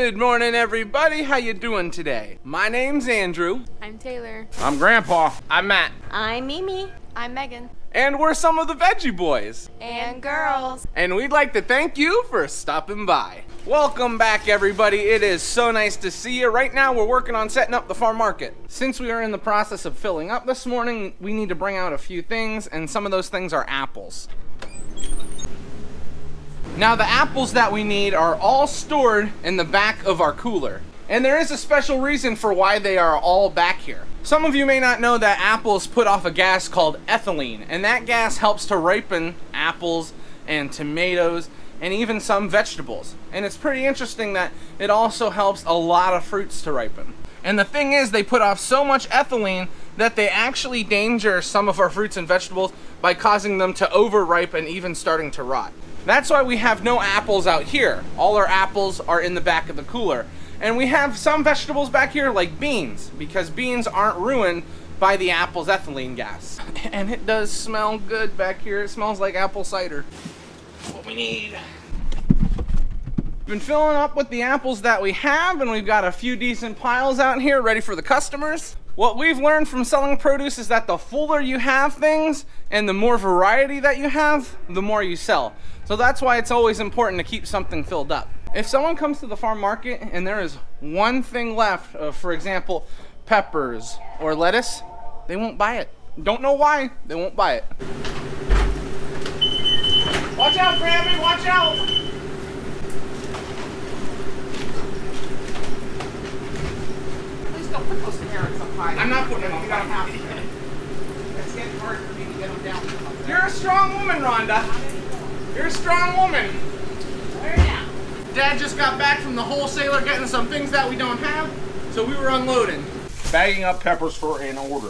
Good morning, everybody. How you doing today? My name's Andrew. I'm Taylor. I'm Grandpa. I'm Matt. I'm Mimi. I'm Megan. And we're some of the Veggie Boys. And girls. And we'd like to thank you for stopping by. Welcome back, everybody. It is so nice to see you. Right now, we're working on setting up the farm market. Since we are in the process of filling up this morning, we need to bring out a few things, and some of those things are apples. Now, the apples that we need are all stored in the back of our cooler. And there is a special reason for why they are all back here. Some of you may not know that apples put off a gas called ethylene, and that gas helps to ripen apples and tomatoes and even some vegetables. And it's pretty interesting that it also helps a lot of fruits to ripen. And the thing is, they put off so much ethylene that they actually danger some of our fruits and vegetables by causing them to overripe and even starting to rot. That's why we have no apples out here. All our apples are in the back of the cooler. And we have some vegetables back here like beans, because beans aren't ruined by the apple's ethylene gas. And it does smell good back here. It smells like apple cider. What we need. Been filling up with the apples that we have, and we've got a few decent piles out here ready for the customers. What we've learned from selling produce is that the fuller you have things and the more variety that you have, the more you sell. So that's why it's always important to keep something filled up. If someone comes to the farm market and there is one thing left of, for example, peppers or lettuce, they won't buy it. Don't know why, they won't buy it. Watch out, Grammy, watch out! Please don't put those carrots up high. I'm not putting them up high. It's getting hard for me to get them down. You're a strong woman, Rhonda. You're a strong woman. There now. Dad just got back from the wholesaler getting some things that we don't have, so we were unloading. Bagging up peppers for an order.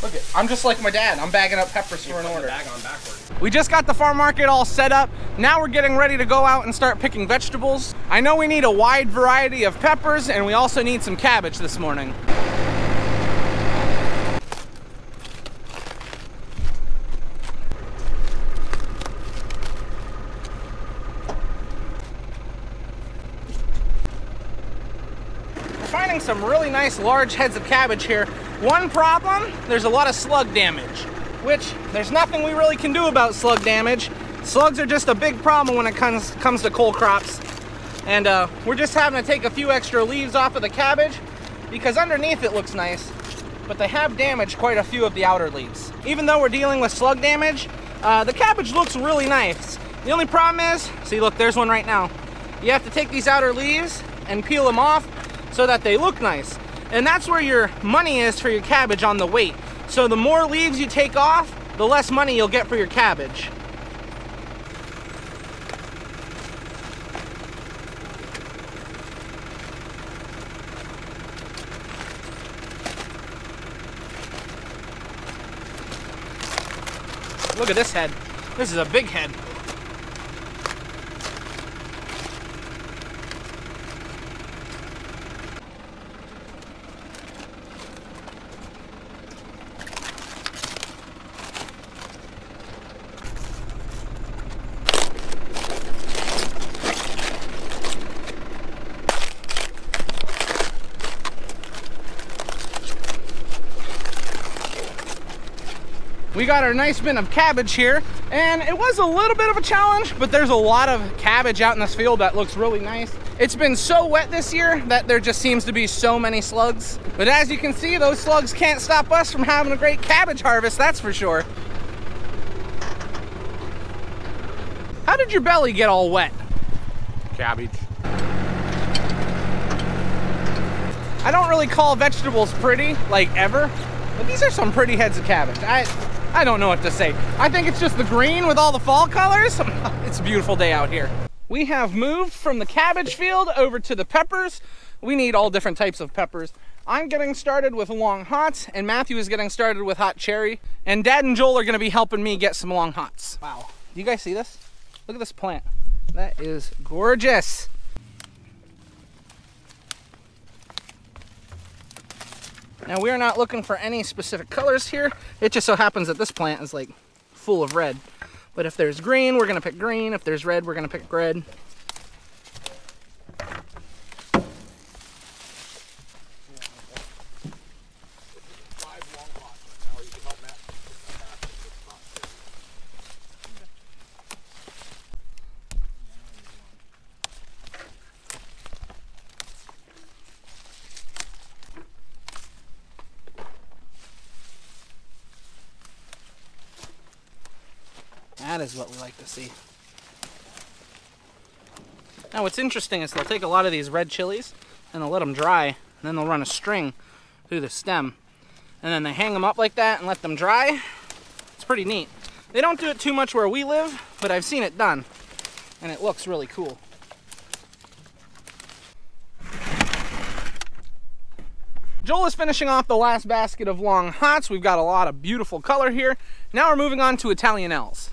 Look it, I'm just like my dad. I'm bagging up peppers for an order. Bag on backwards. We just got the farm market all set up. Now we're getting ready to go out and start picking vegetables. I know we need a wide variety of peppers, and we also need some cabbage this morning. Finding some really nice large heads of cabbage here. One problem, there's a lot of slug damage, which there's nothing we really can do about slug damage. Slugs are just a big problem when it comes to cole crops. And we're just having to take a few extra leaves off of the cabbage because underneath it looks nice, but they have damaged quite a few of the outer leaves. Even though we're dealing with slug damage, the cabbage looks really nice. The only problem is, see look, there's one right now. You have to take these outer leaves and peel them off so that they look nice. And that's where your money is for your cabbage on the weight. So the more leaves you take off, the less money you'll get for your cabbage. Look at this head. This is a big head. We got our nice bin of cabbage here, and it was a little bit of a challenge, but there's a lot of cabbage out in this field that looks really nice. It's been so wet this year that there just seems to be so many slugs. But as you can see, those slugs can't stop us from having a great cabbage harvest, that's for sure. How did your belly get all wet? Cabbage. I don't really call vegetables pretty, like ever, but these are some pretty heads of cabbage. I don't know what to say. I think it's just the green with all the fall colors. It's a beautiful day out here. We have moved from the cabbage field over to the peppers. We need all different types of peppers. I'm getting started with long hots, and Matthew is getting started with hot cherry. And Dad and Joel are gonna be helping me get some long hots. Wow, do you guys see this? Look at this plant. That is gorgeous. Now we are not looking for any specific colors here. It just so happens that this plant is like full of red. But if there's green, we're gonna pick green. If there's red, we're gonna pick red. That is what we like to see. Now what's interesting is they'll take a lot of these red chilies and they'll let them dry, and then they'll run a string through the stem. And then they hang them up like that and let them dry. It's pretty neat. They don't do it too much where we live, but I've seen it done, and it looks really cool. Joel is finishing off the last basket of long hots. We've got a lot of beautiful color here. Now we're moving on to Italianelles.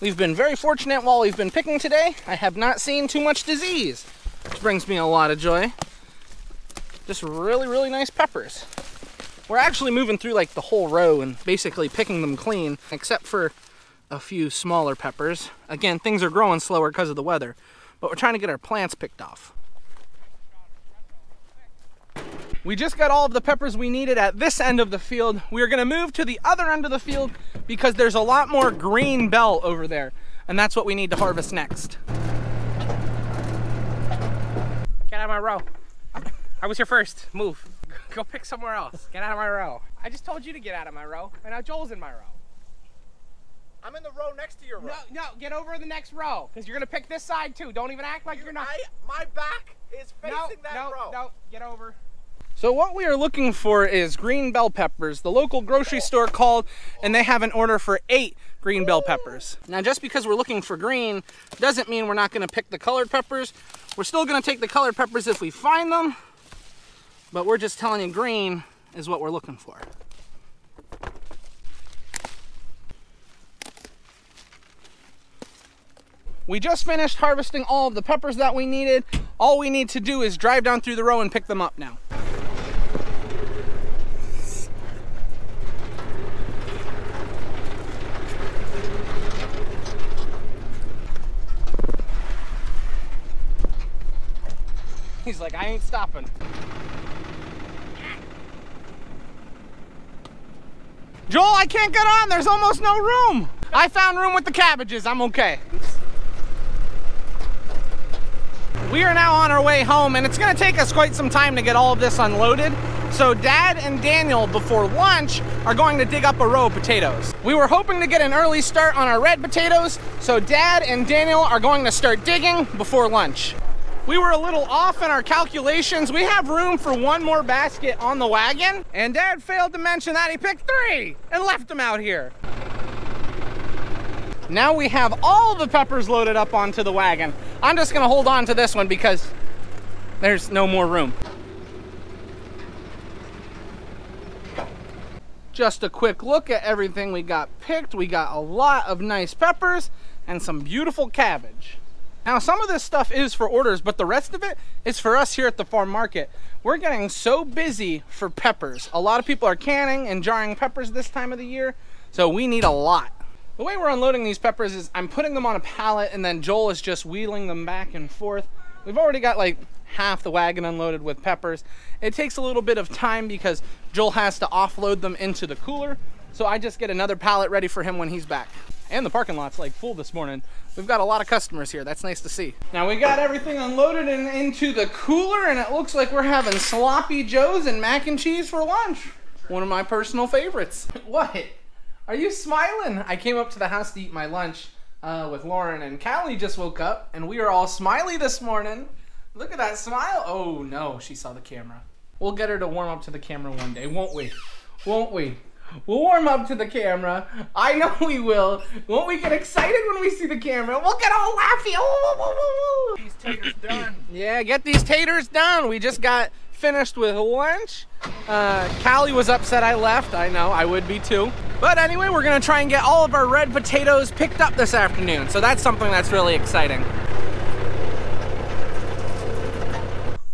We've been very fortunate while we've been picking today. I have not seen too much disease, which brings me a lot of joy. Just really, really nice peppers. We're actually moving through like the whole row and basically picking them clean, except for a few smaller peppers. Again, things are growing slower because of the weather, but we're trying to get our plants picked off. We just got all of the peppers we needed at this end of the field. We are gonna move to the other end of the field because there's a lot more green bell over there, and that's what we need to harvest next. Get out of my row. I was here first. Move. Go pick somewhere else. Get out of my row. I just told you to get out of my row, and now Joel's in my row. I'm in the row next to your row. No, get over the next row, because you're gonna pick this side too. Don't even act like you're not. My back is facing that row. No, get over. So what we are looking for is green bell peppers. The local grocery store called and they have an order for 8 green bell peppers. Now just because we're looking for green doesn't mean we're not gonna pick the colored peppers. We're still gonna take the colored peppers if we find them, but we're just telling you green is what we're looking for. We just finished harvesting all of the peppers that we needed. All we need to do is drive down through the row and pick them up now. He's like, I ain't stopping. Joel, I can't get on. There's almost no room. I found room with the cabbages. I'm okay. We are now on our way home, and it's gonna take us quite some time to get all of this unloaded. So Dad and Daniel, before lunch, are going to dig up a row of potatoes. We were hoping to get an early start on our red potatoes, so Dad and Daniel are going to start digging before lunch. We were a little off in our calculations. We have room for 1 more basket on the wagon, and Dad failed to mention that he picked 3 and left them out here. Now we have all the peppers loaded up onto the wagon. I'm just gonna hold on to this one because there's no more room. Just a quick look at everything we got picked. We got a lot of nice peppers and some beautiful cabbage. Now some of this stuff is for orders, but the rest of it is for us here at the farm market. We're getting so busy for peppers. A lot of people are canning and jarring peppers this time of the year, so we need a lot. The way we're unloading these peppers is I'm putting them on a pallet and then Joel is just wheeling them back and forth. We've already got like half the wagon unloaded with peppers. It takes a little bit of time because Joel has to offload them into the cooler, so I just get another pallet ready for him when he's back. And the parking lot's like full this morning. We've got a lot of customers here. That's nice to see. Now we got everything unloaded and into the cooler, and it looks like we're having sloppy joes and mac and cheese for lunch. One of my personal favorites. What? Are you smiling? I came up to the house to eat my lunch with Lauren, and Callie just woke up and we are all smiley this morning. Look at that smile. Oh no, she saw the camera. We'll get her to warm up to the camera one day, won't we? Won't we? We'll warm up to the camera. I know we will. Won't we get excited when we see the camera? We'll get all laughy. Oh, These taters done. yeah, get these taters done. We just got finished with lunch. Callie was upset I left. I know, I would be too. But anyway, we're gonna try and get all of our red potatoes picked up this afternoon. So that's something that's really exciting.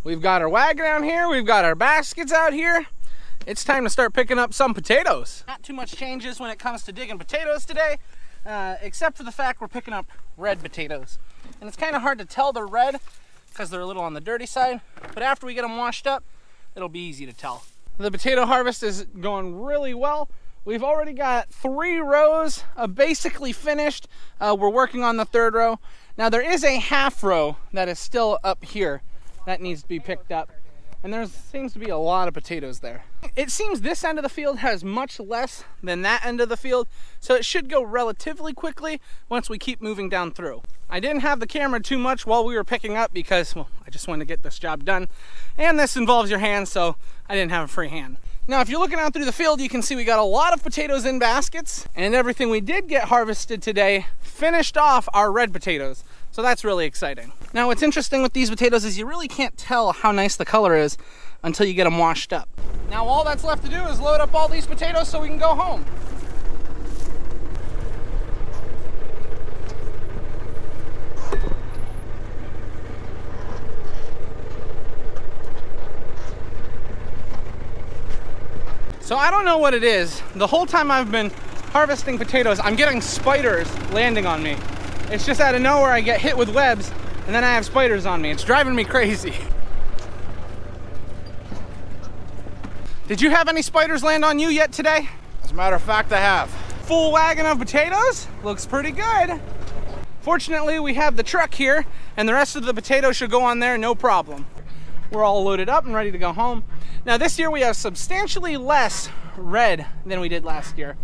We've got our wagon down here. We've got our baskets out here. It's time to start picking up some potatoes. Not too much changes when it comes to digging potatoes today. except for the fact we're picking up red potatoes. And it's kind of hard to tell they're red because they're a little on the dirty side, but after we get them washed up, it'll be easy to tell. The potato harvest is going really well. We've already got 3 rows basically finished. We're working on the 3rd row. Now there is a half row that is still up here that needs to be picked up. And there seems to be a lot of potatoes there. It seems this end of the field has much less than that end of the field, so it should go relatively quickly once we keep moving down through. I didn't have the camera too much while we were picking up because, well, I just wanted to get this job done. And this involves your hands, so I didn't have a free hand. Now, if you're looking out through the field, you can see we got a lot of potatoes in baskets, and everything we did get harvested today finished off our red potatoes. So that's really exciting. Now, what's interesting with these potatoes is you really can't tell how nice the color is until you get them washed up. Now, all that's left to do is load up all these potatoes so we can go home. So I don't know what it is. The whole time I've been harvesting potatoes, I'm getting spiders landing on me. It's just out of nowhere I get hit with webs and then I have spiders on me. It's driving me crazy. Did you have any spiders land on you yet today? As a matter of fact, I have. Full wagon of potatoes? Looks pretty good. Fortunately, we have the truck here and the rest of the potatoes should go on there, no problem. We're all loaded up and ready to go home. Now this year we have substantially less red than we did last year.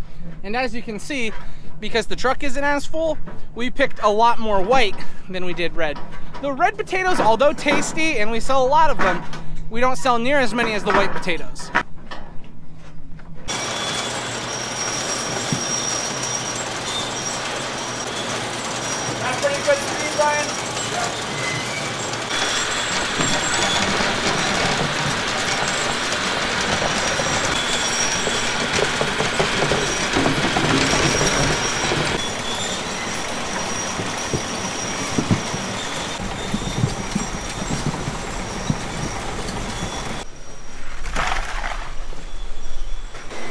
And as you can see, because the truck isn't as full, we picked a lot more white than we did red. The red potatoes, although tasty and we sell a lot of them, we don't sell near as many as the white potatoes. That's pretty good speed, Brian. Yeah.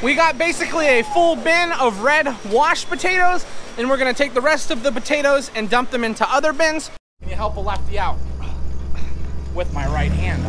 We got basically a full bin of red washed potatoes, and we're gonna take the rest of the potatoes and dump them into other bins. Can you help a lefty out? With my right hand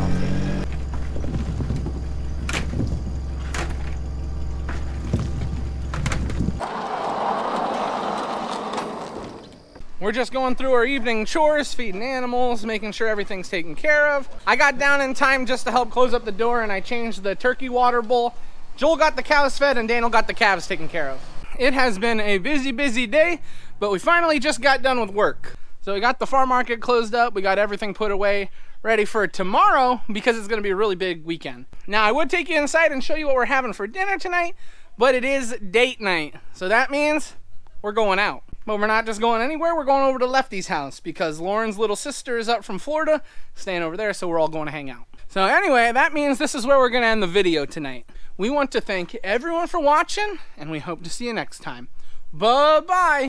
We're just going through our evening chores, feeding animals, making sure everything's taken care of. I got down in time just to help close up the door and I changed the turkey water bowl. Joel got the cows fed and Daniel got the calves taken care of. It has been a busy day, but we finally just got done with work. So we got the farm market closed up, we got everything put away, ready for tomorrow because it's gonna be a really big weekend. Now I would take you inside and show you what we're having for dinner tonight, but it is date night. So that means we're going out. But we're not just going anywhere, we're going over to Lefty's house because Lauren's little sister is up from Florida, staying over there, so we're all going to hang out. So anyway, that means this is where we're gonna end the video tonight. We want to thank everyone for watching, and we hope to see you next time. Bye-bye.